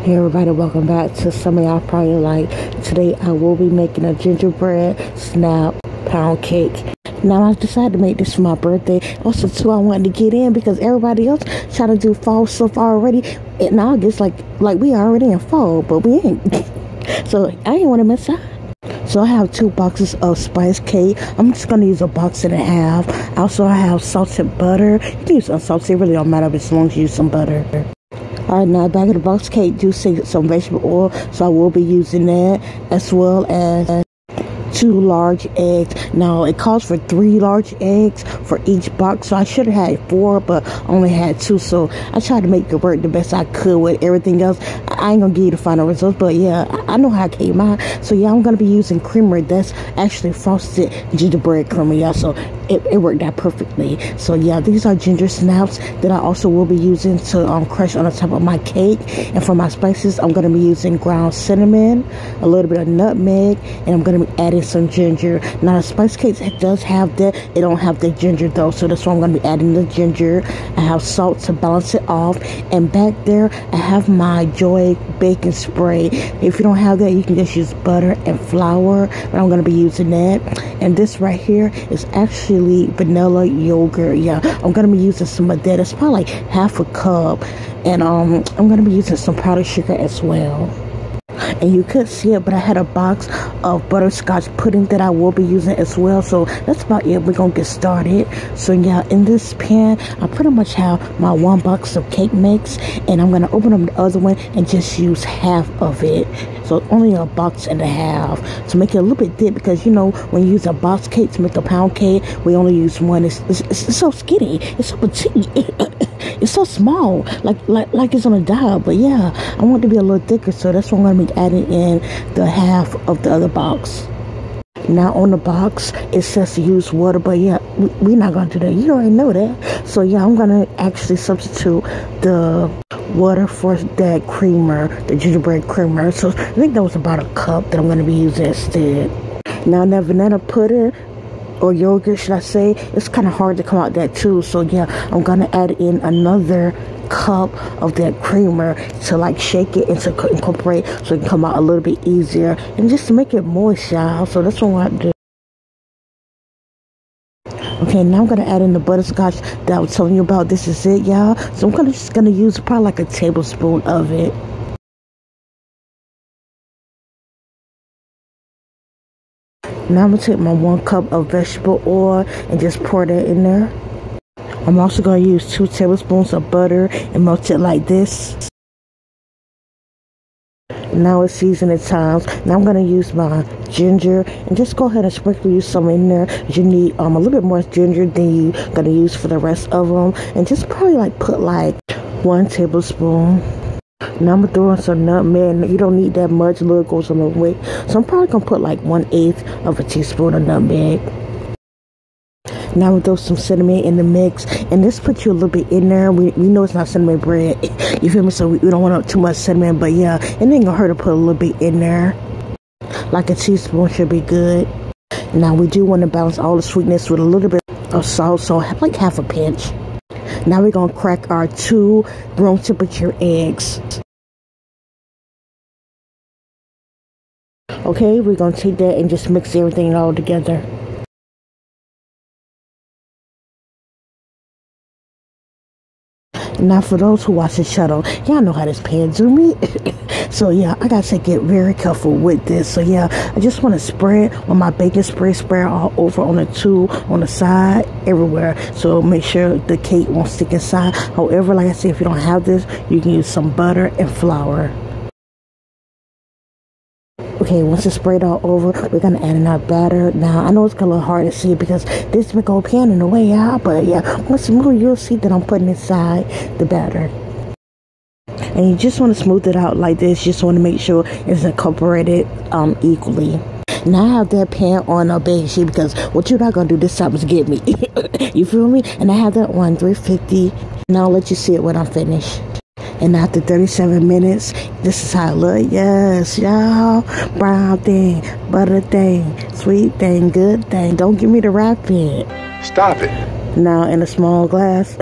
Hey everybody, welcome back to some of y'all probably like. Today I will be making a gingerbread snap pound cake. Now I decided to make this for my birthday. Also too, I wanted to get in because everybody else trying to do fall stuff already. In August, like we already in fall, but we ain't. So I ain't want to miss out. So I have 2 boxes of spice cake. I'm just going to use a box and a half. Also I have salted butter. You can use unsalted, it really don't matter as long as you use some butter. Alright, now back of the box cake do say some vegetable oil, so I will be using that, as well as 2 large eggs. Now it calls for 3 large eggs for each box, so I should have had 4, but only had 2. So I tried to make it work the best I could with everything else. I ain't gonna give you the final results, but yeah, I know how it came out. So yeah, I'm gonna be using creamer that's actually frosted gingerbread creamer, yeah. So it worked out perfectly. So yeah, these are ginger snaps that I also will be using to crush on the top of my cake. And for my spices, I'm gonna be using ground cinnamon, a little bit of nutmeg, and I'm gonna be adding some ginger. Now the spice cakes, it does have that, it don't have the ginger though, so that's why I'm gonna be adding the ginger. I have salt to balance it off, and back there I have my Joy baking spray. If you don't have that, you can just use butter and flour, but I'm gonna be using that. And this right here is actually vanilla yogurt. Yeah, I'm gonna be using some of that. It's probably like half a cup, and I'm gonna be using some powdered sugar as well. And you could see it, but I had a box of butterscotch pudding that I will be using as well. So that's about it. We're gonna get started. So yeah, in this pan I pretty much have my 1 box of cake mix, and I'm gonna open up the other one and just use half of it. So only a box and a half to make it a little bit thick, because you know when you use a box cake to make a pound cake, we only use 1. It's so skinny, it's so petite. It's so small, like it's on a dial. But yeah, I want it to be a little thicker, so that's why I'm gonna be adding in the half of the other box. Now on the box it says to use water, but yeah, we're not gonna do that. You already know that. So yeah, I'm gonna actually substitute the water for that creamer, the gingerbread creamer. So I think that was about a cup that I'm gonna be using instead. Now that vanilla pudding, or yogurt should I say, it's kind of hard to come out that too. So yeah, I'm gonna add in another cup of that creamer to like shake it and to incorporate, so it can come out a little bit easier and just to make it moist, y'all. So that's what I'm gonna do. Okay, now I'm gonna add in the butterscotch that I was telling you about. This is it, y'all. So I'm just gonna use probably like a tablespoon of it. Now I'm gonna take my 1 cup of vegetable oil and just pour that in there. I'm also gonna use 2 tablespoons of butter and melt it like this. Now it's seasoning time. Now I'm gonna use my ginger and just go ahead and sprinkle you some in there. You need a little bit more ginger than you're gonna use for the rest of them, and just probably like put like 1 tablespoon. Now I'm gonna throw in some nutmeg. You don't need that much, a little goes a long way. So I'm probably gonna put like 1/8 of a teaspoon of nutmeg. Now I'm gonna throw some cinnamon in the mix, and this puts you a little bit in there. We know it's not cinnamon bread, you feel me? So we don't want too much cinnamon, but yeah, it ain't gonna hurt to put a little bit in there. Like a teaspoon should be good. Now we do want to balance all the sweetness with a little bit of salt, so like half a pinch. Now we're gonna crack our 2 room temperature eggs. Okay, we're gonna take that and just mix everything all together. Now for those who watch the channel, y'all know how this pan do me. So yeah, I gotta get very careful with this. So yeah, I just want to spread with my baking spray, spread all over on the tube, on the side, everywhere. So make sure the cake won't stick inside. However, like I said, if you don't have this, you can use some butter and flour. Okay, once it's sprayed all over, we're gonna add in our batter. Now I know it's a little hard to see because this big old pan in the way, y'all, but yeah, once you move, you'll see that I'm putting inside the batter. And you just want to smooth it out like this. Just want to make sure it's incorporated equally. Now I have that pan on a baking sheet, because what you're not gonna do this time is get me. You feel me? And I have that on 350. Now I'll let you see it when I'm finished. And after 37 minutes, this is how it look. Yes, y'all. Brown thing, butter thing, sweet thing, good thing. Don't give me the wrapping. Stop it. Now in a small glass.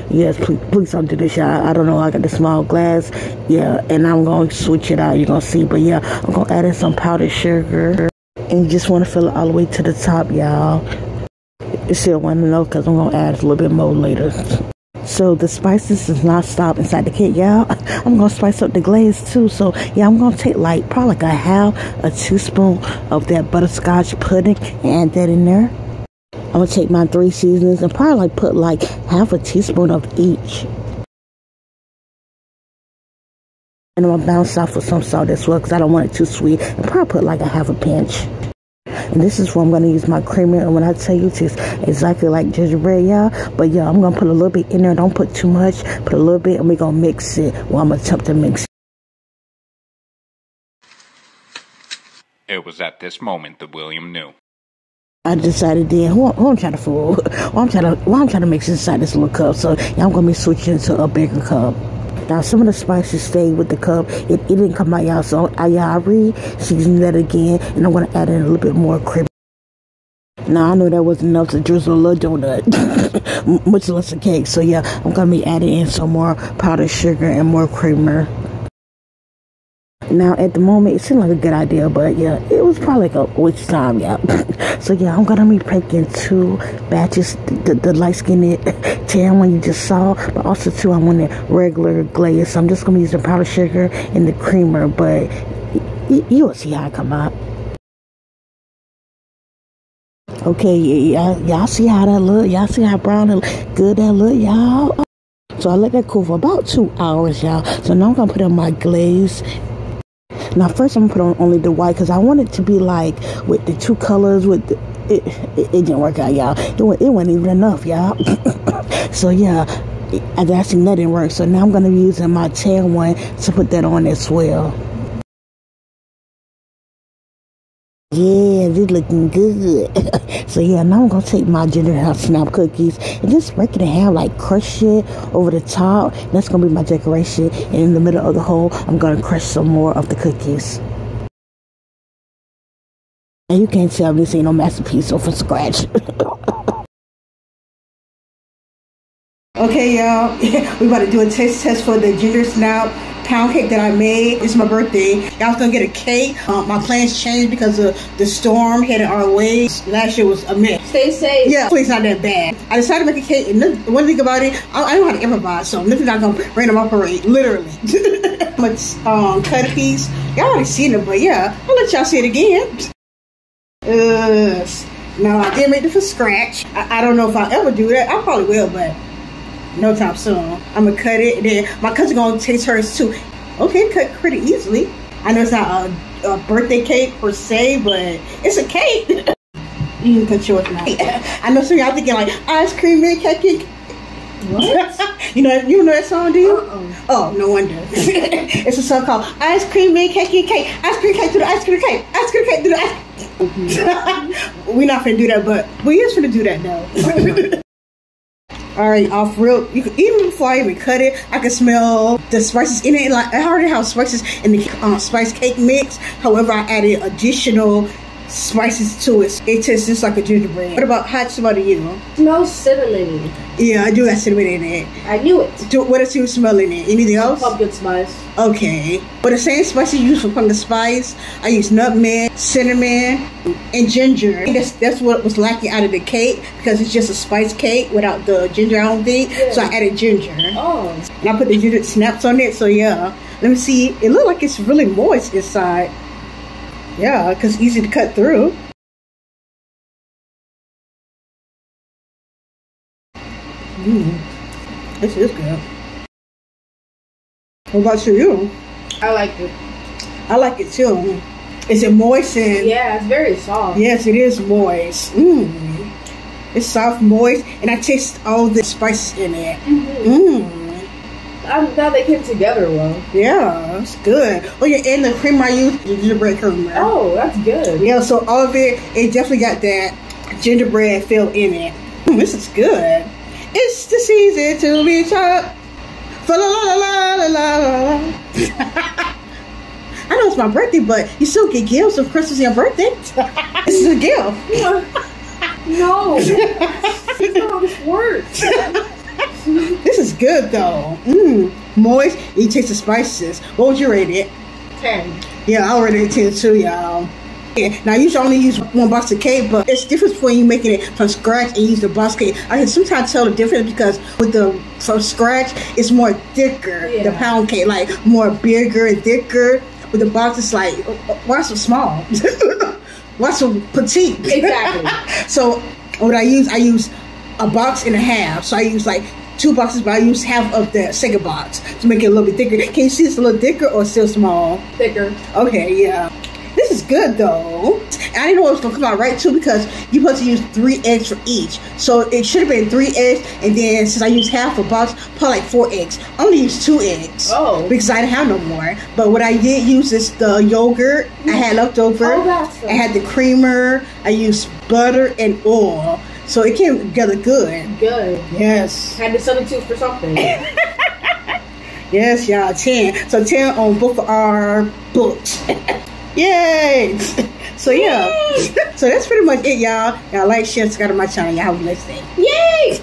Yes, please don't do this, y'all. I don't know. I got the small glass. Yeah, and I'm going to switch it out. You're going to see. But yeah, I'm going to add in some powdered sugar. And you just want to fill it all the way to the top, y'all. You still want to know because I'm going to add a little bit more later. So the spices does not stop inside the cake, y'all. I'm going to spice up the glaze too. So yeah, I'm going to take probably like a teaspoon of that butterscotch pudding and add that in there. I'm going to take my 3 seasonings and probably put half a teaspoon of each. And I'm going to bounce off with some salt as well because I don't want it too sweet. And probably put a half a pinch. And this is where I'm going to use my creamer. And when I tell you, it tastes exactly like gingerbread, y'all. But yeah, I'm going to put a little bit in there. Don't put too much. Put a little bit and we're going to mix it. Well, I'm going to attempt to mix it. It was at this moment that William knew. I decided then, who I'm trying to fool? I'm trying to mix inside this little cup. So yeah, I'm going to be switching to a bigger cup. Now, some of the spices stayed with the cup. It didn't come out, y'all. So I re-seasoned that again. And I'm going to add in a little bit more cream. Now, I know that wasn't enough to drizzle a little donut. Much less a cake. So yeah, I'm going to be adding in some more powdered sugar and more creamer. Now, at the moment, it seemed like a good idea, but yeah, it was probably a waste of time, yeah. So yeah, I'm gonna be making 2 batches, the light-skinned tan one you just saw, but also 2 I want the regular glaze. So I'm just gonna use the powdered sugar and the creamer, but you will see how it come out. Okay, y'all see how that look? Y'all see how brown and good that look, y'all? So I let that cool for about 2 hours, y'all. So now I'm gonna put in my glaze. Now first I'm gonna put on only the white because I want it to be with the 2 colors. It didn't work out, y'all. It wasn't even enough, y'all. So yeah, I seen that didn't work. So now I'm gonna be using my tan one to put that on as well. Yeah, this looking good. So yeah, now I'm gonna take my gingerbread snap cookies and just break it in half, crush it over the top. That's gonna be my decoration. And in the middle of the hole, I'm gonna crush some more of the cookies. And you can't tell me this ain't no masterpiece or from scratch. Okay, y'all, we about to do a taste test for the ginger snap pound cake that I made. It's my birthday. Y'all gonna get a cake. My plans changed because of the storm heading our way. Last year was a mess. Stay safe. Yeah, it's not that bad. I decided to make a cake, and one thing about it, I know how to improvise, so nothing's not gonna random operate, literally. I'm gonna cut a piece. Y'all already seen it, but yeah, I'll let y'all see it again. No, I did make it from scratch. I don't know if I'll ever do that. I probably will, but no time soon. I'm gonna cut it, and then my cousin gonna taste hers too. Okay, cut pretty easily. I know it's not a birthday cake per se, but it's a cake. You can cut yours now. I know some of y'all thinking ice cream man cake. What? you know that song, do you? Oh, no wonder. It's a song called Ice Cream Man Cake. Ice cream cake to the ice cream cake. Ice cream cake to the ice. We're not gonna do that, but we is gonna do that though. Alright, off real. Even before I even cut it, I can smell the spices in it. I already have spices in the spice cake mix. However, I added additional spices to it. It tastes just like a gingerbread. What about hot smell to you? It smells cinnamon. Yeah, I do have cinnamon in it. I knew it. What else you smell in it? Anything else? Pumpkin spice. Okay. But the same spices you use for pumpkin spice, I use nutmeg, cinnamon, and ginger. That's what was lacking out of the cake because it's just a spice cake without the ginger, I don't think. Yeah. So I added ginger. Oh. And I put the ginger snaps on it, so yeah. Let me see. It looks like it's really moist inside. Yeah, because it's easy to cut through. This is good. What about you? I like it. I like it too. Is it moist? Yeah, it's very soft. Yes, it is moist. It's soft, moist, and I taste all the spices in it. Now they came together well. Yeah, it's good. Oh yeah, and the creamer I use, the gingerbread creamer. Oh, that's good. Yeah, so all of it definitely got that gingerbread feel in it. This is good. It's the season to be chopped. Fa la la la la la la. I know it's my birthday, but you still get gifts of Christmas and your birthday. This is a gift. No. That's not how this works. This is good though. Moist. You taste the spices. What would you rate it? 10. Yeah, I already 10 too, y'all. Yeah. Now, I usually only use one box of cake, but it's different when you making it from scratch and use the box cake. I can sometimes tell the difference because with the from scratch, it's more thicker. Yeah. The pound cake, like more bigger and thicker. With the box, it's like, why so small? Why so petite? Exactly. So what I use a box and a half. So I use like 2 boxes, but I use half of the second box to make it a little bit thicker. Can you see it's a little thicker or still small? Thicker. Okay, yeah. This is good though. And I didn't know it was gonna come out right too because you're supposed to use 3 eggs for each. So it should have been 3 eggs, and then since I used half a box, probably like 4 eggs. I only used 2 eggs. Oh. Because I didn't have no more. But what I did use is the yogurt I had left over. Oh, that's I had the creamer. I used butter and oil. So it came together good. Good. Yes. Had to substitute for something. Yes, y'all. 10. So 10 on both of our books. Yay! So yeah. So that's pretty much it, y'all. Y'all like, share, subscribe to my channel. Y'all have a nice day. Yay!